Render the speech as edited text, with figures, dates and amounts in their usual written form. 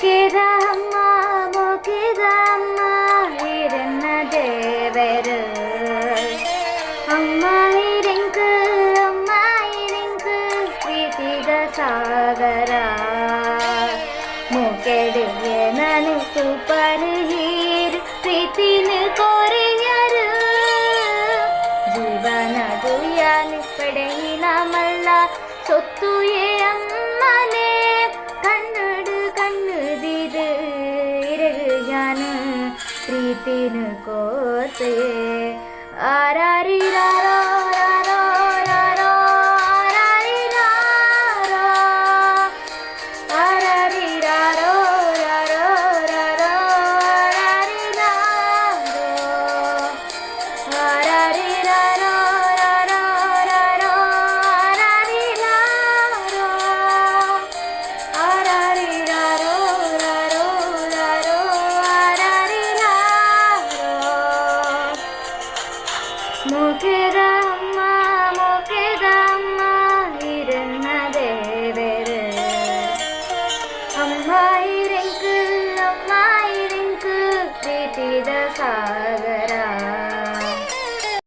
മുഖിതമ്മ മുഖിതമ്മ ഇരുന്ന ദേവര് അമ്മായിരെങ്ക് ಪ್ರೀತಿದ ಸಾಗರ ಮುಕೆಡಿಗೆ ನನಕು ಪರಹೀರ್ ಪ್ರೀತಿನ ಕೊರೆಯರು ಜೀವನದು ಯಾನಿ ಪಡೆಯಿನ ಮಲ್ಲ ಸೊತ್ತುಯೇ ಅಮ್ಮನೆ ಕಣ್ಣಡು ಕಣ್ಣುದಿದು ಇರಗು ಯಾನು ಪ್ರೀತಿನ ಕೋತೆ ಆರಾರಿರಾರೋ മുഖിതമ്മ മുഖിതമ്മ ഇരുന്ന ദേവര് അമ്മായിരെ